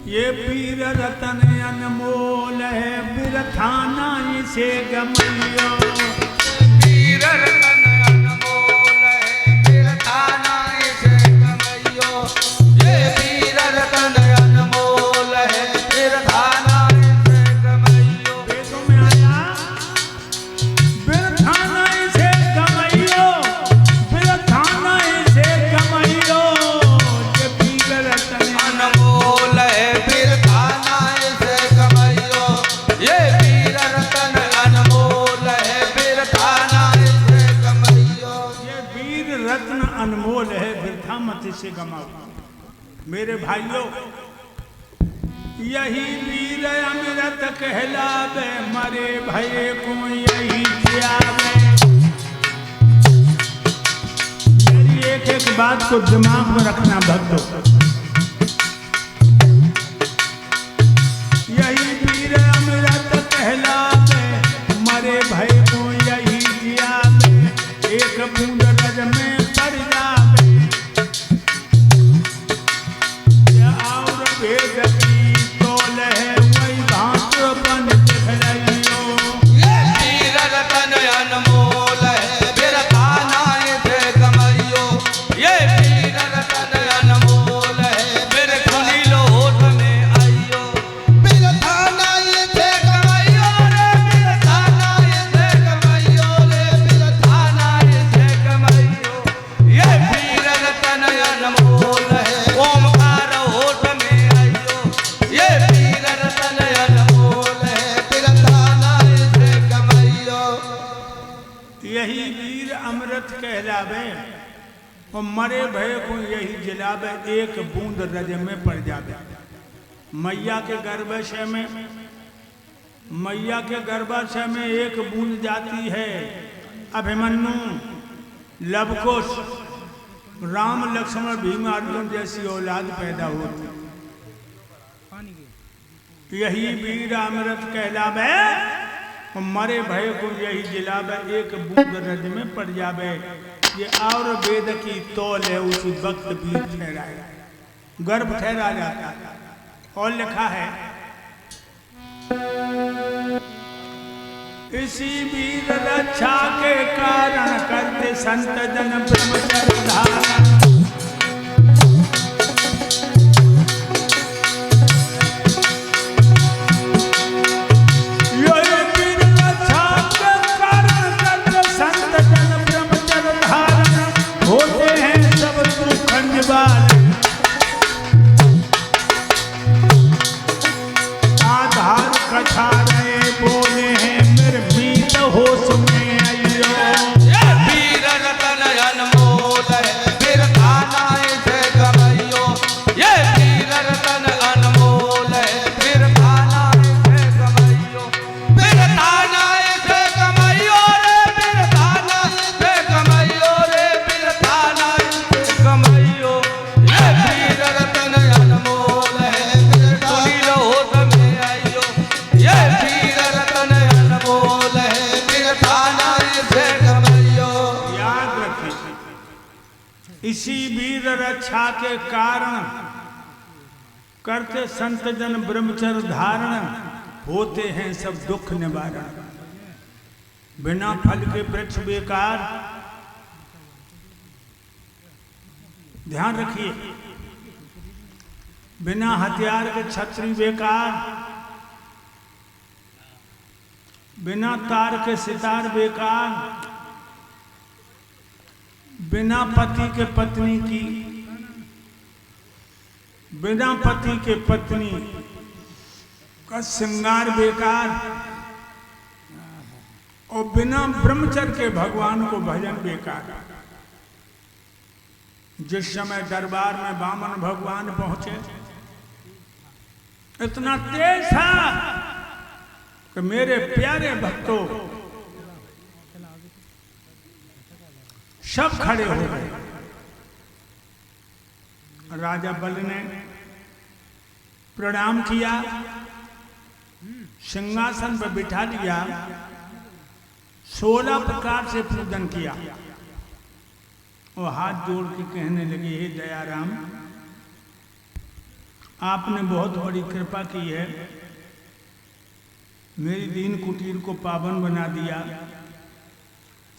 ये वीर रतन अनमोल है, बिरथा नाई से गमैयो। वीर रतन अनमोल है, बिरथा नाई से गमैयो। ये वीर रतन अनमोल है, बिरथा नाई से गमैयो। वेदों में आया बिरथा नाई से गमैयो, बिरथा नाई से गमैयो। ये वीर रतन अनमोल है, बिरथा नाई से गमैयो। ये वीर रतन अनमोल है, बिरथा नाई से गमैयो। ये वीर रत्न अनमोल है, बिरथा मत से गमाओ। मेरे भाइयों, यही वीर अमृत कहलावे, मरे भये को यही जियावे। मेरी एक एक बात को दिमाग में रखना भक्तों। यही वीर अमृत कहलावे, मरे भय को यही जियावे। एक बूंद रज में पड़ जावे, और वेद की तोल है, वही भांत बन दिखलइयो। ये वीर रतन अनमोल है, बिरथा नाई से गमैयो। ये वीर रतन अनमोल है, बिरथा लोट में आइयो। बिरथा नाई से गमैयो रे, बिरथा नाई से गमैयो रे, बिरथा नाई से गमैयो। ये वीर रतन अनमोल है, ओमकार होठ में आइयो। ये वीर रतन अनमोल है, बिरथा नाई से गमैयो। यही वीर अमृत कहलावे, और मरे भय को यही जिलावे। एक बूंद रज में पड़ जावे। मैया के गर्भाशय में, मैया के गर्भाशय में एक बूंद जाती है। अभिमन्यु, लवकुश, राम लक्ष्मण भीम अर्जुन जैसी औलाद पैदा होती। यही वीर अमृत कहलावे, और मरे भय को यही जिलावे। एक बूंद रज में पड़ जावे। ये और वेद की तौल है, उसी वक्त वीर ठहराया, गर्भ ठहरा जाता है। और लिखा है, इसी वीर रक्षा के कारण करते संत जन ब्रह्मचर्य धारण। आधार कथा रहे बोले हैं, मेरे बीत हो सुने आइयो। ये वीर रतन अनमोल है, बिरथा नाई से गमैयो। ये वीर रतन अनमोल है, बिरथा नाई से गमैयो। बिरथा नाई से गमैयो रे, बिरथा नाई से गमैयो रे, बिरथा नाई से गमैयो। ये वीर रतन अनमोल है, बिरथा होठ में आइयो। ये वीर रतन अनमोल है, बिरथा नाई से गमैयो। याद रखें, इसी वीर रक्षा के कारण करते संत जन ब्रह्मचर्य धारण, होते हैं सब दुख निवारण। बिना फल के वृक्ष बेकार, ध्यान रखिए। बिना हथियार के छत्री बेकार, बिना तार के सितार बेकार, बिना पति के पत्नी की, बिना पति के पत्नी का श्रृंगार बेकार, और बिना ब्रह्मचर्य के भगवान को भजन बेकार। जिस समय दरबार में वामन भगवान पहुंचे, इतना तेज था कि मेरे प्यारे भक्तों सब खड़े हो गए। राजा बल ने प्रणाम किया, सिंहासन पर बिठा लिया, 16 प्रकार से पूजन किया। और हाथ जोड़ के कहने लगे, हे दयाराम, आपने बहुत बड़ी कृपा की है, मेरी दीन कुटीर को पावन बना दिया।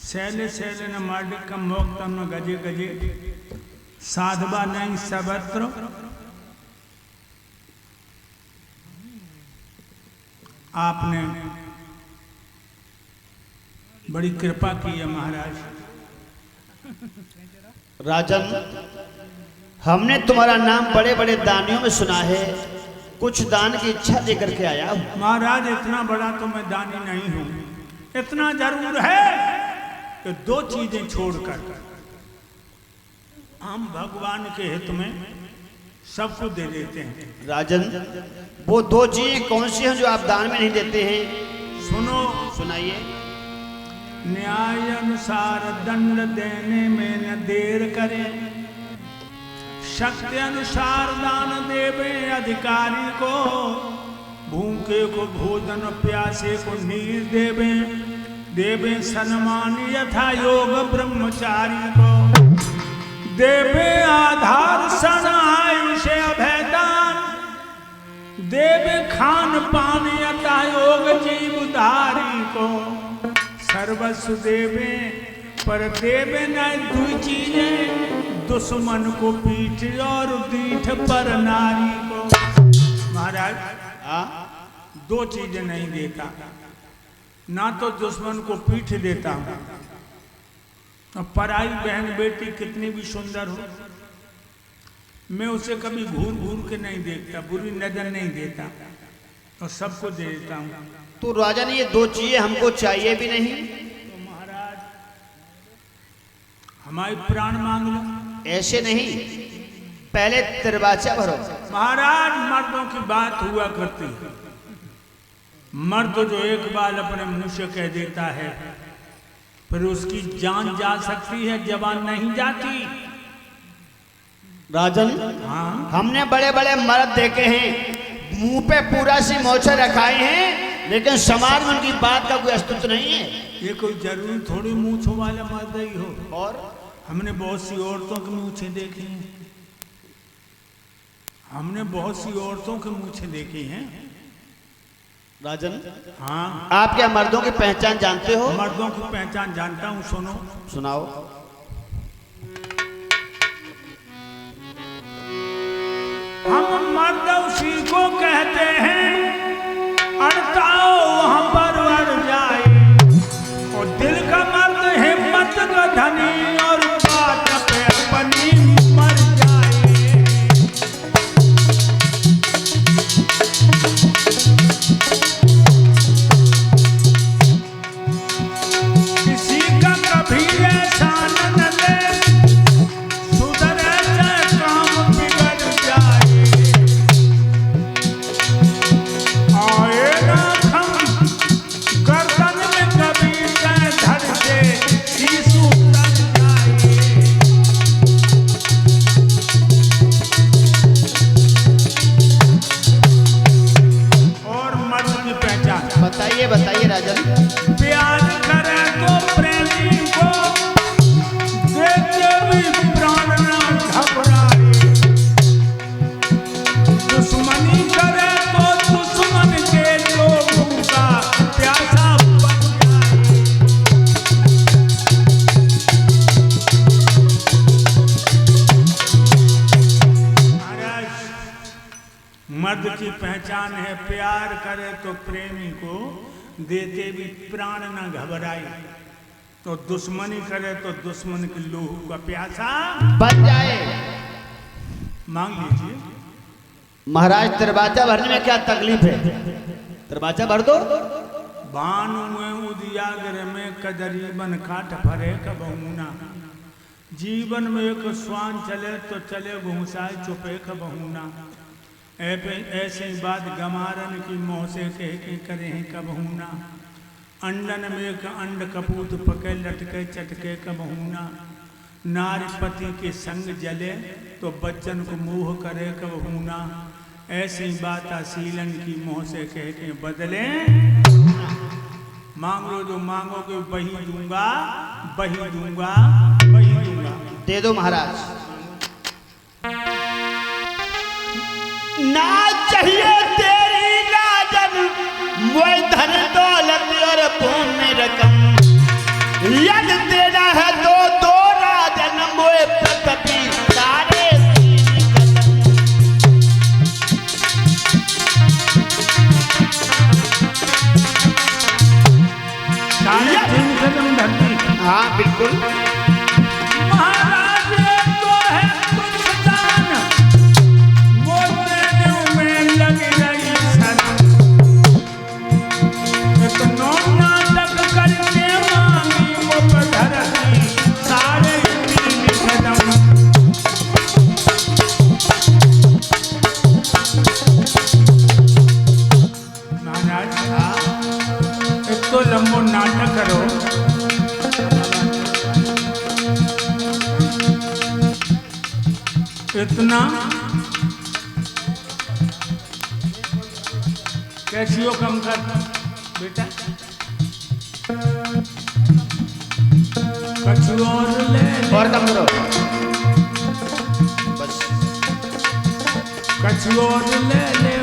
शैले शैले न मार्डिकम मोक्तम न गजे गजे साधवा नहीं सर्वत्र। आपने बड़ी कृपा की है महाराज। राजन, हमने तुम्हारा नाम बड़े बड़े दानियों में सुना है, कुछ दान की इच्छा लेकर के आया हूं। महाराज इतना बड़ा तो मैं दानी नहीं हूं, इतना जरूर है कि दो चीजें छोड़कर हम भगवान के हित में सबको दे देते हैं। राजन, वो दो चीजें कौन सी हैं जो आप दान में नहीं देते हैं? सुनो, सुनाइए। न्याय अनुसार दंड देने में न देर करें, शक्ति अनुसार दान देवे अधिकारी को, भूखे को भोजन प्यासे को नीर देवे, देवे सम्मान यथा योग ब्रह्मचारी को, देवे आधार सन आयुष अभयदान, देवे खान पान यथा योग जीवधारी को, सर्वस्व देवे पर देवे न दुई चीजें, दुश्मन को पीठ और दीठ पर नारी को। महाराज दो चीजें नहीं देता, ना तो दुश्मन को पीठ देता हूं, और पराई बहन बेटी कितनी भी सुंदर हो, मैं उसे कभी घूर घूर के नहीं देखता, बुरी नजर नहीं देता, और सबको दे देता हूं। तो राजन, ये दो चीजें हमको चाहिए भी नहीं, तो महाराज हमारे प्राण मांग लो। ऐसे नहीं, पहले तिरबाचा भरो। महाराज मर्दों की बात हुआ करती है, मर्द जो एक बार अपने मुंह से कह देता है फिर उसकी जान जा सकती है, जबान नहीं जाती। राजन, हाँ, हमने बड़े बड़े मर्द देखे हैं, मुंह पे पूरा सी मोछे रखाए हैं, लेकिन समाज में उनकी बात का कोई अस्तित्व नहीं है। ये कोई जरूरी थोड़ी मूछों वाला मर्द ही हो, और हमने बहुत सी औरतों की मूछें देखी हैं, हमने बहुत सी औरतों की मूछें देखी हैं। राजन, हाँ, आप क्या मर्दों की पहचान जानते हो? मर्दों की पहचान जानता हूँ, सुनो। सुनाओ। हम मर्द उसी को कहते हैं, अड़ताओ वहां पर अड़ जाए, और दिल का मर्द हिम्मत का धनी, और बात पे अपनी मर जाए। किसी का कभी एहसान न ले, सुधरे चाहे काम बिगड़ जाए, आए ना हम गर्दन में कभी चाहे धड़ दे, शीशु उतर जाए। और मर्द की पहचान बताइए बताइए राजन। प्यार करे तो प्रेमी को देख के भी प्राण ना घबराए, दुश्मनी करे तो दुश्मन के लोगों का प्यासा बन जाए। महाराज, मर्द की पहचान है प्यार करे तो प्रेमी को देते भी प्राण न घबराए, तो दुश्मनी करे तो दुश्मन के लोहू का प्यासा बन जाए। मांग लीजिए। महाराज, दरवाजा भरने में क्या तकलीफ है? दरवाजा भर दो। बानु में उदियागर में कजरीबन काट भरे कबहुना, जीवन में एक स्वान चले तो चले घूसाए चुपे कबहुना, ऐसे ही बात गमारन की मोह से कह के करे हैं कबहुना, अंडन में एक अंड कपूत पके लटके चटके कबहुना, नारी पति के संग जले तो बच्चन को मुँह करे कबहुना, ऐसी बात असीलन की मोह से कह के बदले। मांग लो जो मांगोगे वही दूंगा, वही दूंगा, वही दूंगा। दे दो महाराज। ना चाहिए तेरी राजन मोए धन दौलत और पुण्य रकम, यदि तेरा है तो दो राजन मोए पृथ्वी सारे साढ़े 3 कदम धरती। हाँ बिल्कुल। महाराज तो है कुछ दान, वो देने में लगी रही शर्म। इतनो नाटक करके मांगी वो धरती साढ़े 3 कदम। महाराज एक तो लंबो नाटक करो, इतना कैसियो कम कर बेटा, कछु और ले और कम करो बस। कछु और ले ले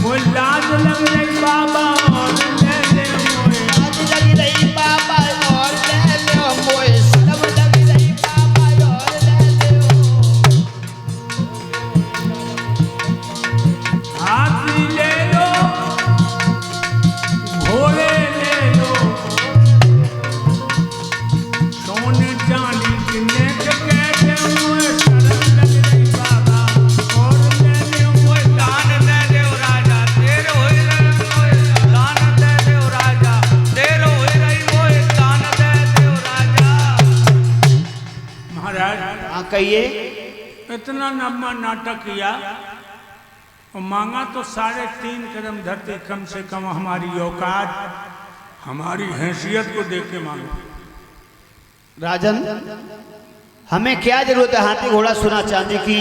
वो लाज लग रही बाबा और ले ले मोए। लाज लगी रही बाबा और ले लो मोए, शर्म लगी रही बाबा और ले लो। हाथी ले लो, घोड़े ले लो, सोने चांदी की नेक कहते हुए शर्म लग रही बाबा और ले ले मोए। दान दे देव राजा तेरे होए रही मोए, दान दे देव राजा तेरे होए रही मोए, दान दे देव राजा। महाराज हाँ कहिए। इतना लंबा नाटक किया और मांगा तो 3.5 कदम धरती, कम से कम हमारी औकात हमारी हैसियत को देख के मांगो। राजन हमें क्या जरूरत है हाथी घोड़ा सोना चांदी की?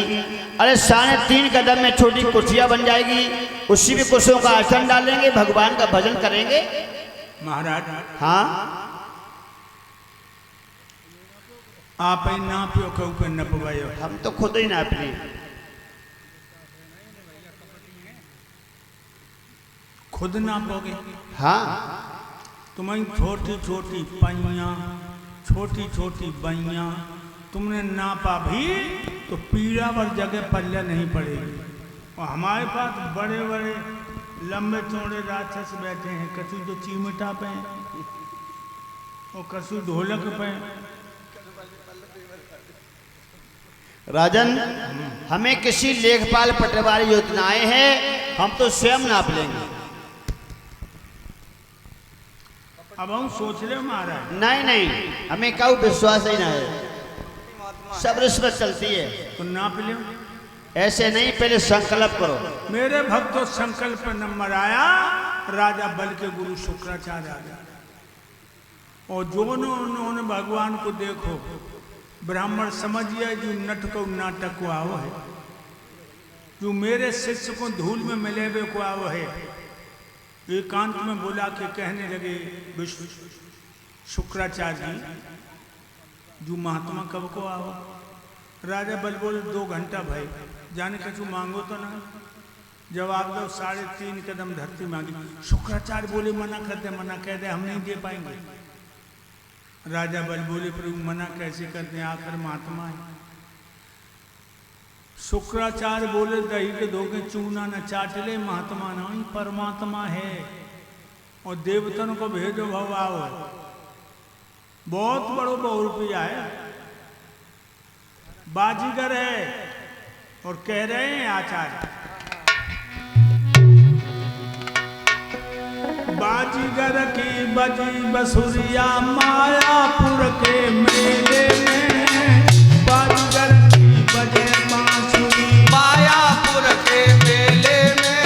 अरे 3.5 कदम में छोटी कुर्सियां बन जाएगी, उसी में कुर्सियों का आसन डालेंगे, भगवान का भजन करेंगे। महाराज हाँ आप ही ना पियो कहू पे न पवायो। हम तो खुद ही ना अपनी। खुद ना पोगे हाँ तुम्हारी छोटी छोटी पैया छोटी छोटी बैया तुमने नापा भी तो पीड़ा पर जगह पल्ले नहीं पड़ेगी। और हमारे पास बड़े बड़े लंबे चौड़े राक्षस बैठे हैं, कछु जो चिमटा पे हैं और कछु ढोलक पे हैं। राजन हमें किसी लेखपाल पटवारी योजनाएं हैं, हम तो स्वयं नाप लेंगे। अब हम सोच रहे महाराज नहीं नहीं हमें काऊ विश्वास ही ना है, सब रिश्वत चलती है। तो नाप ले। ऐसे नहीं, पहले संकल्प करो। मेरे भक्तों संकल्प नंबर आया, राजा बल के गुरु शुक्राचार्य आ गया और जो उन्होंने भगवान को देखो ब्राह्मण समझिए जो नट को नाटक को आओ है, जो मेरे शिष्य को धूल में मिले हुए को आओ है। एकांत में बोला के कहने लगे विश्व शुक्राचार्य जी जो महात्मा कब को आओ। राजा बल बोले 2 घंटा भाई जाने कछु मांगो तो ना। जवाब दो 3.5 कदम धरती मांगी। शुक्राचार्य बोले मना कर दे, मना कह दे, हम नहीं दे पाएंगे। राजा बल बोले प्रभु मना कैसे कर दे, आखिर महात्मा है। शुक्राचार्य बोले दही के धोखे चूना न चाट ले, महात्मा नहीं परमात्मा है और देवतन को भेजो भव आओ। बहुत बड़ो 100 रुपया है, बाजीगर है और कह रहे हैं आचार्य बाजीगर की बजी बसुरिया मायापुर के मेले में, बाजीगर की बजे बांसुरी मायापुर के मेले में,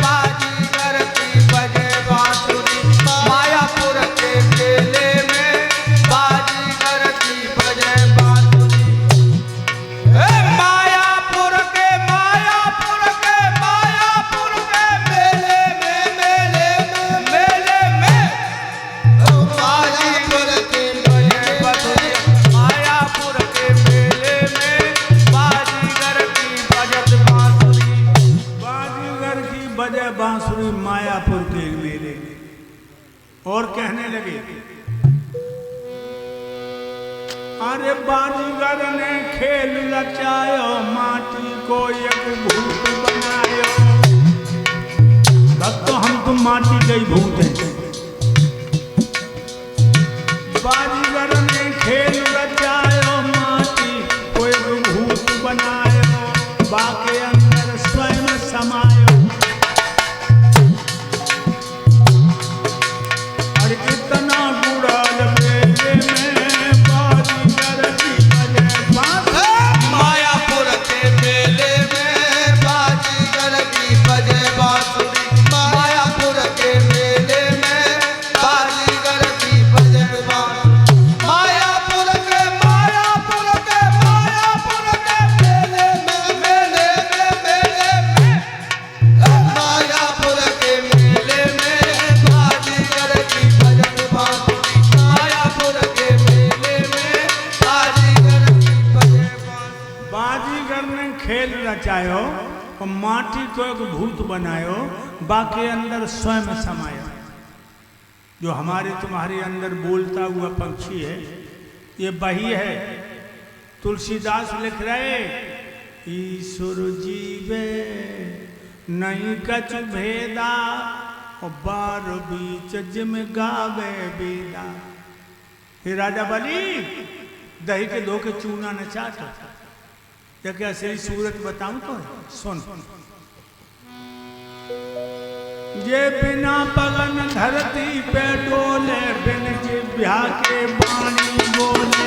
बाजीगर की बजे बांसुरी। मायापुर के मेले में, बाजीगर की बजे बांसुरी। मायापुर के मेले में, मेले में बाजीगर की बजे बांसुरी। मायापुर बजे बांसुरी मायापुर के मेले। और कहने लगे, अरे बाजीगर ने खेल रचायो, माटी को एक भूत बनायो। भक्तो हम तुम माटी के ही भूत हैं। बाजीगर ने खेल रचायो, माटी को एक भूत बनायो, बाके अंदर स्वयं समायो। और इतना गुड़ाल मेले में बाजीगर की बजे बांसुरी। मायापुर के मेले में बाजीगर की बजे बांसुरी। मायापुर के मेले में बाजीगर की बजे बांसुरी। मायापुर के मेले में मायापुर के मेले में बाजीगर की बजे बांसुरी। मायापुर के मेले में बाजीगर की बजे बांसुरी। बाजीगर ने खेल रचायो और माटी को एक भूत बनायो, बाके अंदर स्वयं समायो। जो हमारे तुम्हारे अंदर बोलता हुआ पंछी है, ये वही है। तुलसीदास लिख रहे, ईश्वर जीवे नहीं कछ भेदा, और बार बीच जिम गावे बेदा। हे राजा बलि, दही के धो के चूना न चाट। या क्या सही सूरत बताऊं तो सुन। ये बिना पगन धरती पे डोले, बिन जिह्वा के वाणी बोले।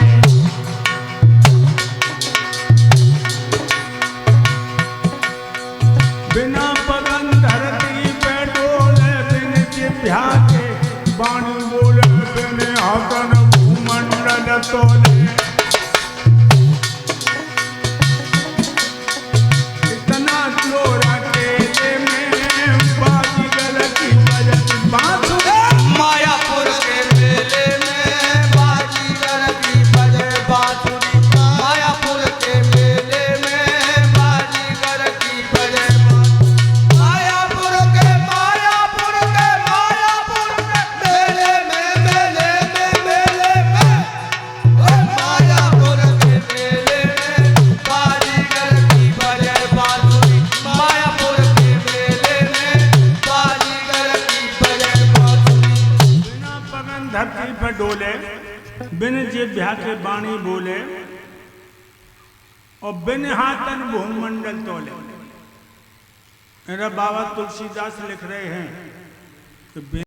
बिना पगन धरती पे डोले, बिन जिह्वा के वाणी बोले। बिन हकन भूमंडल तोले। इतना जोरा केले में बाजीगर की बजे बांसुरी। मायापुर के मेले में बाजीगर की बजे बांसुरी। मायापुर के मेले में बाजीगर की बजे बांसुरी। मायापुर के मेले में मायापुर के मेले में बाजीगर की बजे बांसुरी। मायापुर के मेले में बाजीगर की बजे बांसुरी। बिना पगन धरती पर डोले, बिन जिह्वा के वाणी बोले, और बिन हाथन भूमंडल तोले। मेरा बाबा तुलसीदास लिख रहे हैं कि